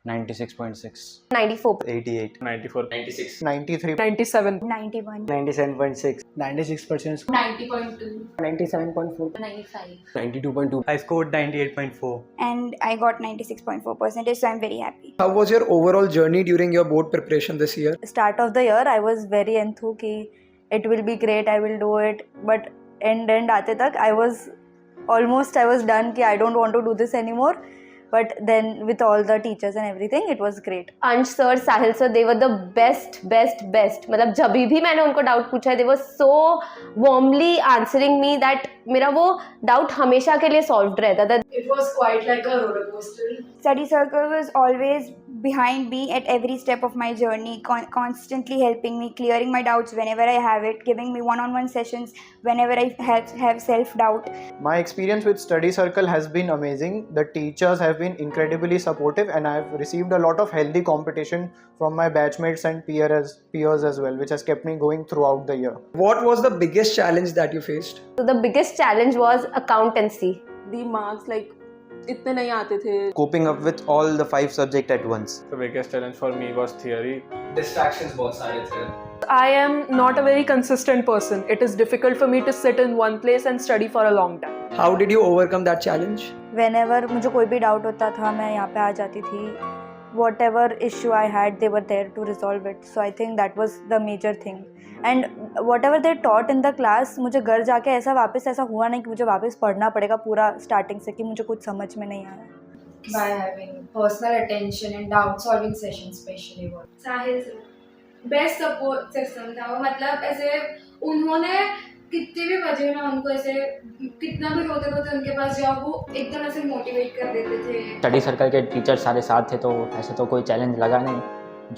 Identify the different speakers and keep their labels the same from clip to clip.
Speaker 1: 96.6,
Speaker 2: 94,
Speaker 1: 88,
Speaker 3: 94,
Speaker 4: 96,
Speaker 5: 93,
Speaker 6: 97,
Speaker 7: 91,
Speaker 1: 97.6,
Speaker 5: 96%,
Speaker 8: 90.2,
Speaker 5: 97.4,
Speaker 8: 95.
Speaker 4: 92.2.
Speaker 1: I scored 98.4.
Speaker 7: and I got 96.4%, so I'm very happy.
Speaker 5: How was your overall journey during your board preparation this year?
Speaker 9: Start of the year I was very enthused कि it will be great, I will do it, but end आते तक I was done कि I don't want to do this anymore. But then with all the teachers and everything, it was great.
Speaker 2: Ansh sir, Sahil sir, they were the best. मतलब जब भी मैंने उनको doubt पूछा, they were so warmly answering me that मेरा वो doubt हमेशा के लिए solved रहता था.
Speaker 8: It was quite like a roller coaster.
Speaker 7: Study Circle was always behind me at every step of my journey, constantly helping me, clearing my doubts whenever I have it, giving me one-on-one sessions whenever I have self-doubt.
Speaker 5: My experience with Study Circle has been amazing. The teachers have been incredibly supportive, and I've received a lot of healthy competition from my batchmates and peers as well, which has kept me going throughout the year. What was the biggest challenge that you faced?
Speaker 2: So the biggest challenge was accountancy.
Speaker 6: the marks like इतने नहीं आते थे.
Speaker 1: Coping up with all the 5 subjects at once.
Speaker 3: The biggest challenge for me was theory.
Speaker 4: Distractions बहुत सारे थे.
Speaker 6: I am not a very consistent person. It is difficult for me to sit in one place and study for a long time.
Speaker 5: How did you overcome that challenge?
Speaker 9: Whenever मुझे कोई भी doubt होता था, मैं यहाँ पे आ जाती थी. Whatever issue I had, they were there to resolve it. So I think that was the major thing. And whatever they taught in the class, मुझे घर जाके ऐसा हुआ नहीं कि मुझे वापस पढ़ना पड़ेगा पूरा स्टार्टिंग से कि मुझे कुछ समझ में नहीं आया.
Speaker 8: By having personal attention and doubt solving sessions especially.
Speaker 10: Sahil sir best support system था वो. मतलब ऐसे उन्होंने कितने भी बजे में उनको ऐसे कितना भी रोते रोते उनके पास जाओ, वो एकदम ऐसे मोटिवेट कर देते थे.
Speaker 11: स्टडी सर्कल के टीचर सारे साथ थे, तो ऐसे तो कोई चैलेंज लगा नहीं.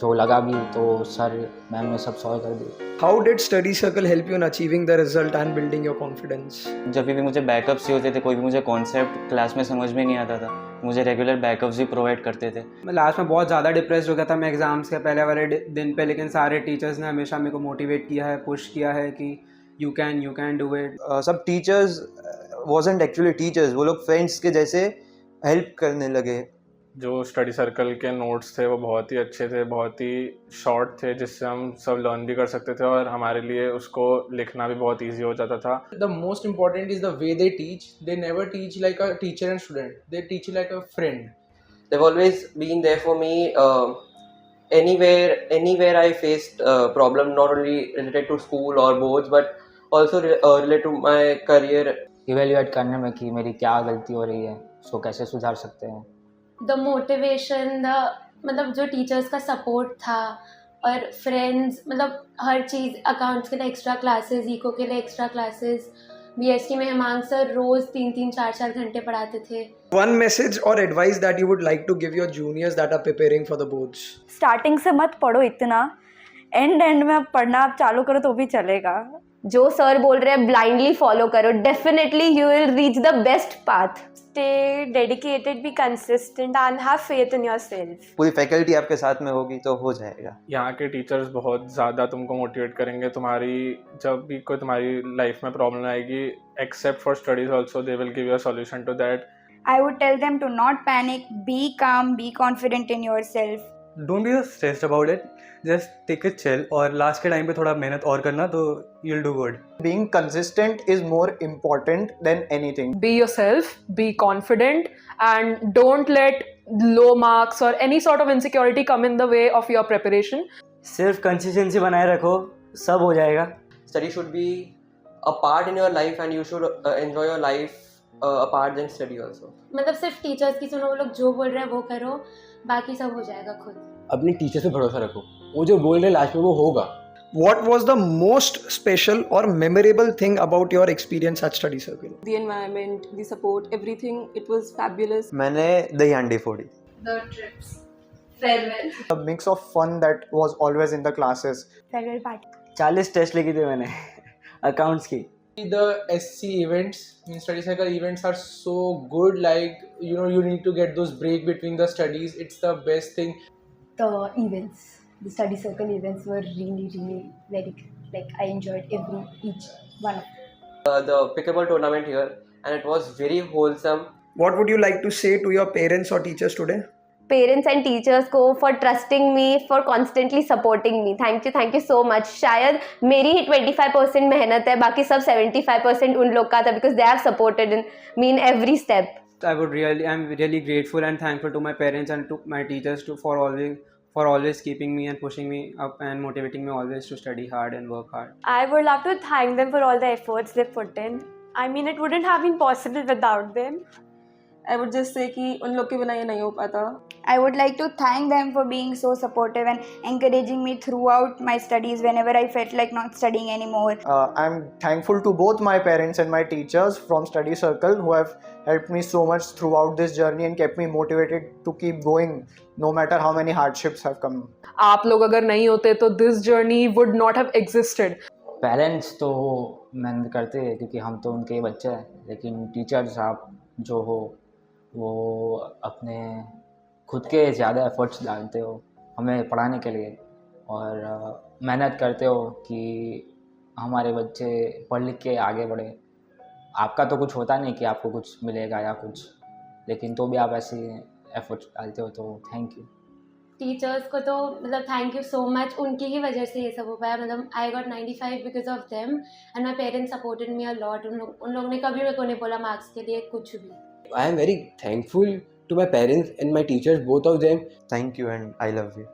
Speaker 11: जो लगा भी तो सर मैम ने सब सॉल्व कर दी.
Speaker 5: How did Study Circle help you in achieving the result and building your confidence?
Speaker 1: जब भी मुझे बैकअप्स ही होते थे, कोई भी मुझे कॉन्सेप्ट क्लास में समझ में नहीं आता था, मुझे रेगुलर बैकअप्स भी प्रोवाइड करते थे.
Speaker 12: मैं लास्ट में बहुत ज़्यादा डिप्रेस्ड हो गया था मैं एग्ज़ाम्स के पहले वाले दिन पे, लेकिन सारे टीचर्स ने हमेशा मेरे को मोटिवेट किया है, पुश किया है कि यू कैन डू इट.
Speaker 1: सब टीचर्स wasn't एक्चुअली टीचर्स, वो लोग फ्रेंड्स के जैसे हेल्प करने लगे.
Speaker 3: जो स्टडी सर्कल के नोट्स थे वो बहुत ही अच्छे थे, बहुत ही शॉर्ट थे, जिससे हम सब लर्न भी कर सकते थे और हमारे लिए उसको लिखना भी बहुत ईजी हो जाता था.
Speaker 12: The most important is the way they teach. They never teach like a teacher and student. They teach like a friend.
Speaker 4: They've always been there for me. Anywhere I faced problem, not only related to school or boards, but also related to my career.
Speaker 11: Evaluate करने में कि मेरी क्या गलती हो रही है, उसको कैसे सुधार सकते हैं.
Speaker 2: द मोटिवेशन, मतलब जो टीचर्स का सपोर्ट था और फ्रेंड्स, मतलब हर चीज़. अकाउंट्स के लिए एक्स्ट्रा क्लासेस, इको के लिए एक्स्ट्रा क्लासेस. बीएसटी में हेमांग सर रोज़ 3-4 घंटे पढ़ाते थे.
Speaker 5: One message or advice that you would like to give your juniors that are preparing for the boards?
Speaker 9: Starting से मत पढ़ो इतना, एंड में पढ़ना आप चालू करो तो भी चलेगा.
Speaker 2: जो सर बोल रहे हैं ब्लाइंडली फॉलो करो, definitely you will reach the best path.
Speaker 6: Stay dedicated, be consistent and have faith in yourself.
Speaker 1: पूरी फैकल्टी आपके साथ में होगी तो हो जाएगा.
Speaker 3: यहाँ के टीचर्स बहुत ज़्यादा तुमको मोटिवेट करेंगे. तुम्हारी जब भी कोई तुम्हारी लाइफ में प्रॉब्लम आएगी, except for studies also, they will give you a solution to that.
Speaker 7: I would tell them to not panic, be calm, be confident in yourself.
Speaker 1: Don't be stressed about it. Just take it chill और last के time पे थोड़ा मेहनत और करना तो you'll do good.
Speaker 5: Being consistent is more important than anything.
Speaker 6: Be yourself, be confident, and don't let low marks or any sort of insecurity come in the way of your preparation.
Speaker 1: सिर्फ consistency बनाए रखो, सब हो जाएगा.
Speaker 4: Study should be a part in your life and you should enjoy your life apart than study also.
Speaker 2: मतलब सिर्फ teachers की सुनो, वो लोग जो बोल रहे हैं वो करो, बाकी सब हो जाएगा खुद.
Speaker 12: अपनी टीचर पे भरोसा रखो, वो जो बोल रहे लास्ट में वो होगा.
Speaker 5: What was the most special or memorable thing about your experience at Study Circle?
Speaker 6: The environment, the support, everything, it was fabulous.
Speaker 1: मैंने दही हांडी फोड़ी.
Speaker 10: The trips, farewell.
Speaker 5: A mix of fun that was always in the classes.
Speaker 7: Farewell party.
Speaker 1: 40 test लिखी थी मैंने accounts की.
Speaker 12: The SC events, study cycle events are so good. Like you need to get those break between the studies. It's the best thing.
Speaker 7: The events, the Study Circle events were really very, like I enjoyed each one of them.
Speaker 4: The pickleball tournament here, and it was very wholesome.
Speaker 5: What would you like to say to your parents or teachers today?
Speaker 13: Parents and teachers को for trusting me, for constantly supporting me. Thank you so much. शायद मेरी ही 25% मेहनत है, बाकी सब 75% उन लोग का था, because they have supported me in every step.
Speaker 12: I'm really grateful and thankful to my parents and to my teachers for always keeping me and pushing me up and motivating me always to study hard and work hard.
Speaker 14: I would love to thank them for all the efforts they put in. I mean, it wouldn't have been possible without them.
Speaker 6: I would just say कि उन लोग के बिना ये नहीं हो पाता.
Speaker 7: I would like to thank them for being so supportive and encouraging me throughout my studies whenever I felt like not studying anymore.
Speaker 5: I'm thankful to both my parents and my teachers from Study Circle who have helped me so much throughout this journey and kept me motivated to keep going no matter how many hardships have come.
Speaker 6: आप लोग अगर नहीं होते तो this journey would not have existed.
Speaker 11: Parents तो मेहनत करते हैं क्योंकि हम तो उनके बच्चे हैं, लेकिन टीचर्स आप जो हो वो अपने खुद के ज़्यादा एफर्ट्स डालते हो हमें पढ़ाने के लिए, और मेहनत करते हो कि हमारे बच्चे पढ़ लिख के आगे बढ़े. आपका तो कुछ होता नहीं कि आपको कुछ मिलेगा या कुछ, लेकिन तो भी आप ऐसे एफर्ट्स डालते हो, तो थैंक यू.
Speaker 2: टीचर्स को तो मतलब थैंक यू सो मच, उनकी ही वजह से ये सब हो पाया. मतलब I got 95 because of them and my parents supported me a lot. उन लोग ने कभी मेरे को नहीं बोला मार्क्स के लिए कुछ भी.
Speaker 15: I am very thankful to my parents and my teachers, both of them.
Speaker 1: Thank you and I love you.